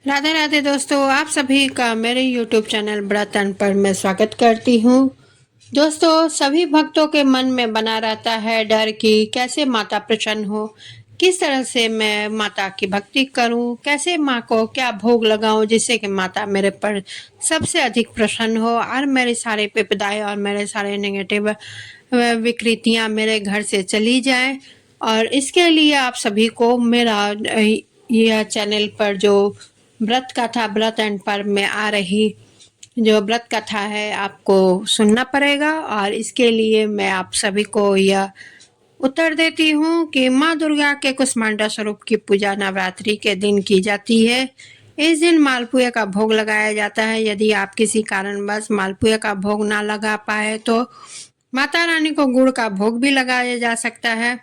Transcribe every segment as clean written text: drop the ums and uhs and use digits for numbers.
राधे राधे दोस्तों, आप सभी का मेरे YouTube चैनल व्रत एंड पर मैं स्वागत करती हूँ। दोस्तों, सभी भक्तों के मन में बना रहता है डर कि कैसे माता प्रसन्न हो, किस तरह से मैं माता की भक्ति करूं, कैसे माँ को क्या भोग लगाऊं जिससे कि माता मेरे पर सबसे अधिक प्रसन्न हो और मेरे सारे विपदाएं और मेरे सारे नेगेटिव विकृतियां मेरे घर से चली जाएं। और इसके लिए आप सभी को मेरा यह चैनल पर जो व्रत कथा व्रत एंड पर्व में आ रही जो व्रत कथा है आपको सुनना पड़ेगा। और इसके लिए मैं आप सभी को यह उत्तर देती हूँ कि माँ दुर्गा के कुष्मांडा स्वरूप की पूजा नवरात्रि के दिन की जाती है। इस दिन मालपुए का भोग लगाया जाता है। यदि आप किसी कारणवश मालपुए का भोग ना लगा पाए तो माता रानी को गुड़ का भोग भी लगाया जा सकता है।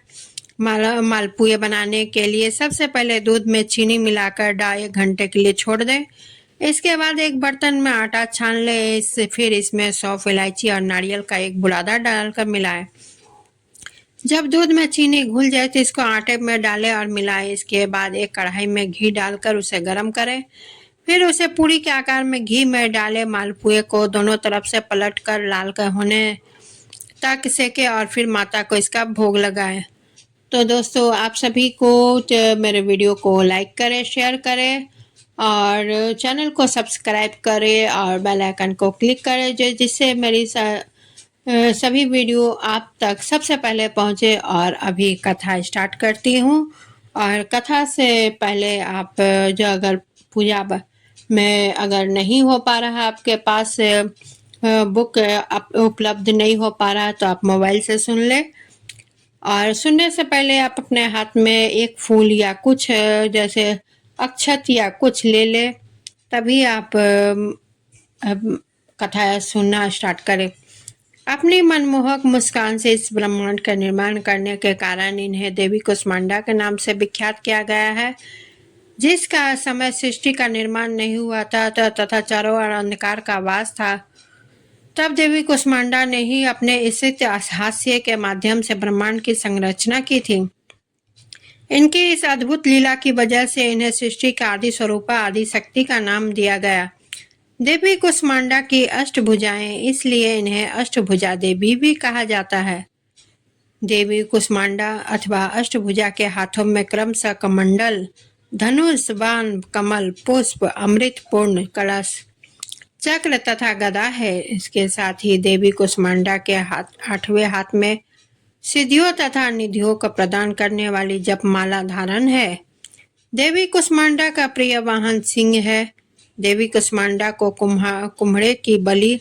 मालपुए बनाने के लिए सबसे पहले दूध में चीनी मिलाकर 1.5 घंटे के लिए छोड़ दें। इसके बाद एक बर्तन में आटा छान लें। फिर इसमें सौंफ, इलायची और नारियल का एक बुरादा डालकर मिलाएं। जब दूध में चीनी घुल जाए तो इसको आटे में डालें और मिलाएं। इसके बाद एक कढ़ाई में घी डालकर उसे गर्म करें। फिर उसे पूरी के आकार में घी में डालें। मालपुए को दोनों तरफ से पलट कर लाल होने तक सेके और फिर माता को इसका भोग लगाएं। तो दोस्तों, आप सभी को मेरे वीडियो को लाइक करें, शेयर करें और चैनल को सब्सक्राइब करें और बेल आइकन को क्लिक करें जिससे मेरी सभी वीडियो आप तक सबसे पहले पहुंचे। और अभी कथा स्टार्ट करती हूं। और कथा से पहले आप जो अगर पूजा में अगर नहीं हो पा रहा, आपके पास बुक उपलब्ध नहीं हो पा रहा, तो आप मोबाइल से सुन लें। और सुनने से पहले आप अपने हाथ में एक फूल या कुछ जैसे अक्षत या कुछ ले ले, तभी आप कथा सुनना स्टार्ट करें। अपनी मनमोहक मुस्कान से इस ब्रह्मांड का निर्माण करने के कारण इन्हें देवी कुष्मांडा के नाम से विख्यात किया गया है। जिसका समय सृष्टि का निर्माण नहीं हुआ था तथा चारों ओर अंधकार का वास था, तब देवी कुष्मांडा ने ही अपने इस हास्य के माध्यम से ब्रह्मांड की संरचना की थी। इनकी इस अद्भुत लीला की वजह से इन्हें सृष्टि का आदि स्वरूपा आदि शक्ति का नाम दिया गया। देवी कुष्मांडा की अष्टभुजाएं, इसलिए इन्हें अष्टभुजा देवी भी कहा जाता है। देवी कुष्मांडा अथवा अष्टभुजा के हाथों में क्रमशः कमंडल, धनुष, बाण, कमल, पुष्प, अमृत पूर्ण कलश, चक्र तथा गदा है। इसके साथ ही देवी कुष्मांडा के आठवें हाथ में सिद्धियों तथा निधियों को प्रदान करने वाली जपमाला धारण है। देवी कुष्मांडा का प्रिय वाहन सिंह है। देवी कुष्मांडा को कुम्हड़े की बलि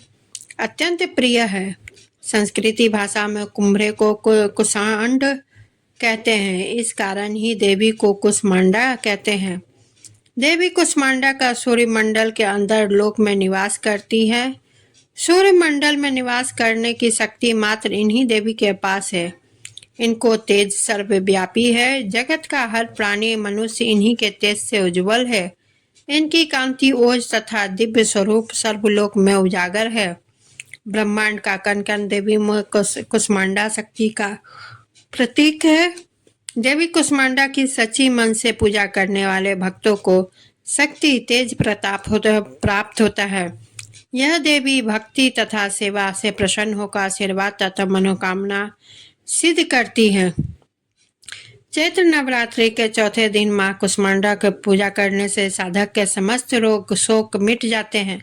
अत्यंत प्रिय है। संस्कृति भाषा में कुम्हरे को कुषांड कहते हैं। इस कारण ही देवी को कुष्मांडा कहते हैं। देवी कुष्मांडा का सूर्यमंडल के अंदर लोक में निवास करती है। सूर्यमंडल में निवास करने की शक्ति मात्र इन्हीं देवी के पास है। इनको तेज सर्वव्यापी है। जगत का हर प्राणी मनुष्य इन्हीं के तेज से उज्जवल है। इनकी कांति ओज तथा दिव्य स्वरूप सर्वलोक में उजागर है। ब्रह्मांड का कण कण देवी कुष्मांडा शक्ति का प्रतीक है। देवी कुष्मांडा की सच्ची मन से पूजा करने वाले भक्तों को शक्ति तेज प्रताप प्राप्त होता है। यह देवी भक्ति तथा सेवा से प्रसन्न होकर आशीर्वाद तथा मनोकामना सिद्ध करती है। चैत्र नवरात्रि के चौथे दिन माँ कुष्मांडा की पूजा करने से साधक के समस्त रोग शोक मिट जाते हैं।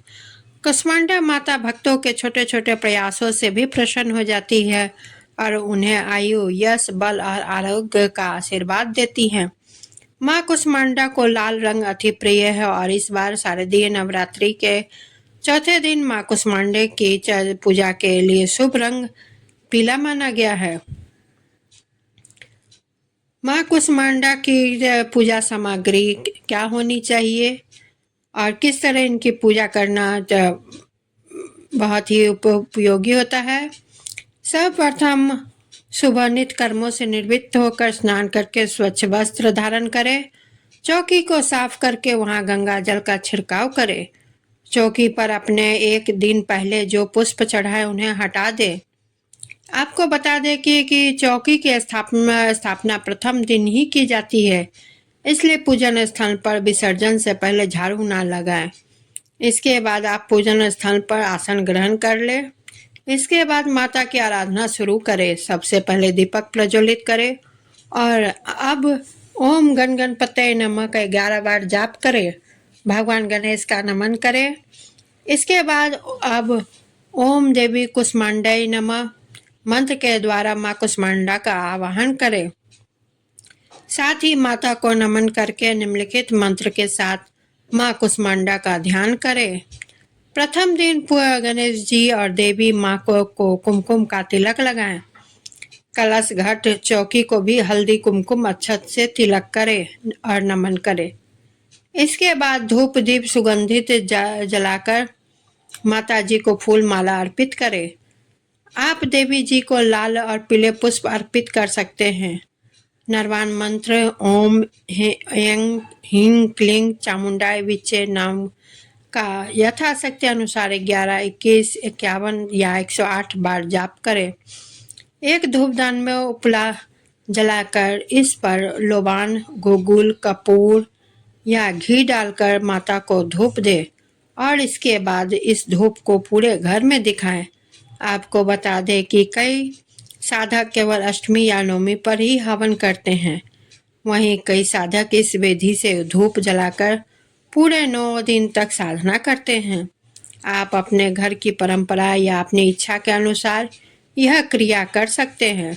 कुष्मांडा माता भक्तों के छोटे छोटे प्रयासों से भी प्रसन्न हो जाती है और उन्हें आयु, यश, बल और आरोग्य का आशीर्वाद देती है। माँ कुष्मांडा को लाल रंग अति प्रिय है और इस बार शारदीय नवरात्रि के चौथे दिन माँ कुष्मांडा की पूजा के लिए शुभ रंग पीला माना गया है। माँ कुष्मांडा की पूजा सामग्री क्या होनी चाहिए और किस तरह इनकी पूजा करना बहुत ही उपयोगी होता है। सर्वप्रथम सुबह नित्य कर्मों से निवृत्त होकर स्नान करके स्वच्छ वस्त्र धारण करें। चौकी को साफ करके वहां गंगा जल का छिड़काव करें। चौकी पर अपने एक दिन पहले जो पुष्प चढ़ाए उन्हें हटा दें। आपको बता दें कि चौकी की स्थापना प्रथम दिन ही की जाती है। इसलिए पूजन स्थल पर विसर्जन से पहले झाड़ू ना लगाएं। इसके बाद आप पूजन स्थल पर आसन ग्रहण कर ले। इसके बाद माता की आराधना शुरू करें। सबसे पहले दीपक प्रज्वलित करें और अब ओम गण गणपतये नमः का 11 बार जाप करें। भगवान गणेश का नमन करें। इसके बाद अब ओम देवी कुष्मांडाय नमः मंत्र के द्वारा माँ कुष्मांडा का आवाहन करें। साथ ही माता को नमन करके निम्नलिखित मंत्र के साथ माँ कुष्मांडा का ध्यान करें। प्रथम दिन गणेश जी और देवी माँ को कुमकुम का तिलक लगाएं। कलश घट चौकी को भी हल्दी कुमकुम अक्षत से तिलक करें और नमन करें। इसके बाद धूप दीप सुगंधित जलाकर माता जी को फूल माला अर्पित करें। आप देवी जी को लाल और पीले पुष्प अर्पित कर सकते हैं। नरवान मंत्र ओम ऐं ह्रीं क्लीं चामुंडाय विचे नाम का यथाशक्ति अनुसार 11, 21, 51 या 108 बार जाप करें। एक धूपदान में उपला जलाकर इस पर लोबान, गुगुल, कपूर या घी डालकर माता को धूप दे और इसके बाद इस धूप को पूरे घर में दिखाएं। आपको बता दें कि कई साधक केवल अष्टमी या नवमी पर ही हवन करते हैं। वहीं कई साधक इस विधि से धूप जलाकर पूरे 9 दिन तक साधना करते हैं। आप अपने घर की परंपरा या अपनी इच्छा के अनुसार यह क्रिया कर सकते हैं।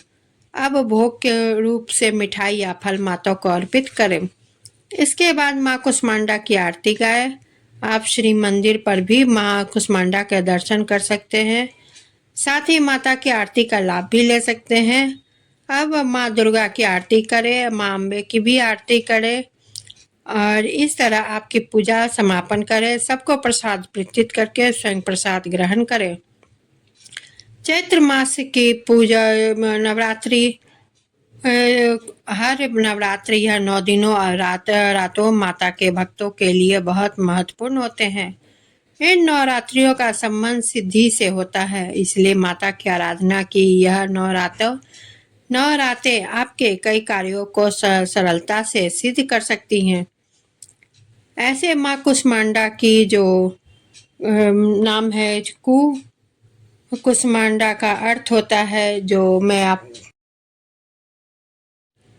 अब भोग के रूप से मिठाई या फल माता को अर्पित करें। इसके बाद माँ कुष्मांडा की आरती गाएं। आप श्री मंदिर पर भी माँ कुष्मांडा के दर्शन कर सकते हैं। साथ ही माता की आरती का लाभ भी ले सकते हैं। अब माँ दुर्गा की आरती करें, माँ अम्बे की भी आरती करें और इस तरह आपकी पूजा समापन करें। सबको प्रसाद वितरित करके स्वयं प्रसाद ग्रहण करें। चैत्र मास की पूजा नवरात्रि हर नवरात्रि या 9 दिनों और रातों माता के भक्तों के लिए बहुत महत्वपूर्ण होते हैं। इन नवरात्रियों का संबंध सिद्धि से होता है, इसलिए माता की आराधना की यह नवरातें आपके कई कार्यों को सरलता से सिद्ध कर सकती हैं। ऐसे माँ कुष्मांडा की जो नाम है कुष्मांडा का अर्थ होता है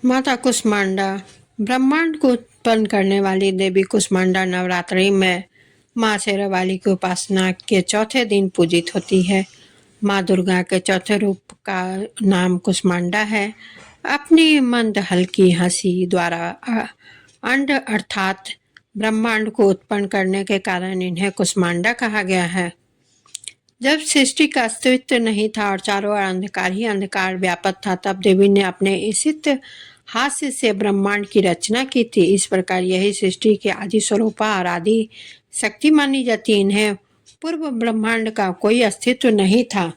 माता कुष्मांडा ब्रह्मांड को उत्पन्न करने वाली देवी कुष्मांडा नवरात्रि में माँ शेरावाली की उपासना के चौथे दिन पूजित होती है। माँ दुर्गा के चौथे रूप का नाम कुष्मांडा है। अपनी मंद हल्की हंसी द्वारा अंड अर्थात ब्रह्मांड को उत्पन्न करने के कारण इन्हें कुष्मांडा कहा गया है। जब सृष्टि का अस्तित्व नहीं था और चारों ओर अंधकार ही अंधकार व्यापक था, तब देवी ने अपने ईशित हास्य से ब्रह्मांड की रचना की थी। इस प्रकार यही सृष्टि के आदि स्वरूपा और आदि शक्ति मानी जाती। इन्हें पूर्व ब्रह्मांड का कोई अस्तित्व नहीं था।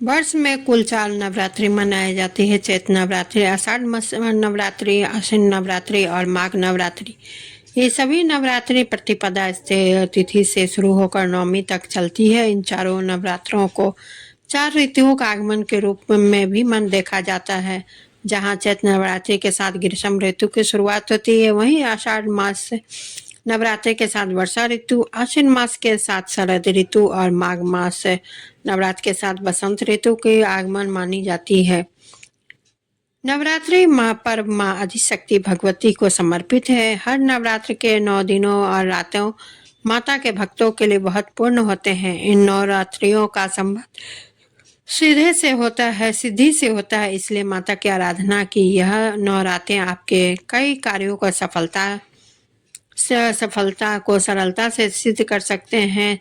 वर्ष में कुल 4 नवरात्रि मनाए जाते हैं। चैत्र नवरात्रि, आषाढ़ नवरात्रि, आश्विन नवरात्रि और माघ नवरात्रि। ये सभी नवरात्रि प्रतिपदा तिथि से शुरू होकर नवमी तक चलती है। इन चारों नवरात्रों को 4 ऋतुओं का आगमन के रूप में भी मन देखा जाता है। जहाँ चैत्र नवरात्रि के साथ ग्रीष्म ऋतु की शुरुआत होती है, वहीं आषाढ़ मास नवरात्रि के साथ वर्षा ऋतु, आश्विन मास के साथ शरद ऋतु और माघ मास नवरात्र के साथ बसंत ऋतु के आगमन मानी जाती है। नवरात्रि पर्व माँ आदिशक्ति भगवती को समर्पित है। हर नवरात्र के 9 दिनों और रातों माता के भक्तों के लिए बहुत पूर्ण होते हैं। इन नवरात्रियों का संबंध सीधे से होता है, सिद्धि से होता है। इसलिए माता की आराधना की यह नवरात्रें आपके कई कार्यों को सफलता को सरलता से सिद्ध कर सकते हैं।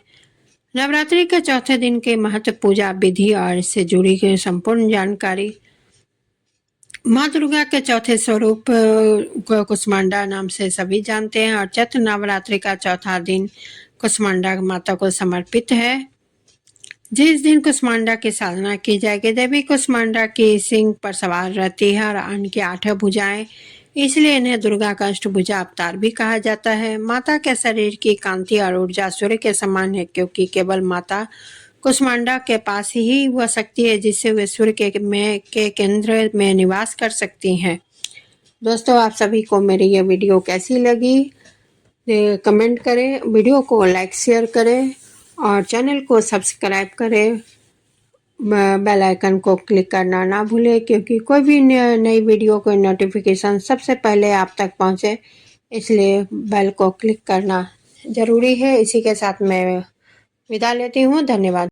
नवरात्रि के चौथे दिन के महत्व, पूजा विधि और इससे जुड़ी संपूर्ण जानकारी। माँ दुर्गा के चौथे स्वरूप कुष्मांडा नाम से सभी जानते हैं और चैत्र नवरात्रि का चौथा दिन कुष्मांडा माता को समर्पित है। जिस दिन कुष्मांडा की साधना की जाएगी, देवी कुष्मांडा की सिंह पर सवार रहती है और इनकी 8 भुजाएं, इसलिए इन्हें दुर्गा का अष्टभुजा अवतार भी कहा जाता है। माता के शरीर की कांति और ऊर्जा सूर्य के समान है, क्योंकि केवल माता कुष्मांडा के पास ही वह शक्ति है जिससे वे सूर्य के केंद्र में निवास कर सकती हैं। दोस्तों, आप सभी को मेरी ये वीडियो कैसी लगी कमेंट करें, वीडियो को लाइक शेयर करें और चैनल को सब्सक्राइब करें। बेल आइकन को क्लिक करना ना भूलें, क्योंकि कोई भी नई वीडियो को नोटिफिकेशन सबसे पहले आप तक पहुंचे, इसलिए बेल को क्लिक करना ज़रूरी है। इसी के साथ मैं विदा लेती हूँ। धन्यवाद।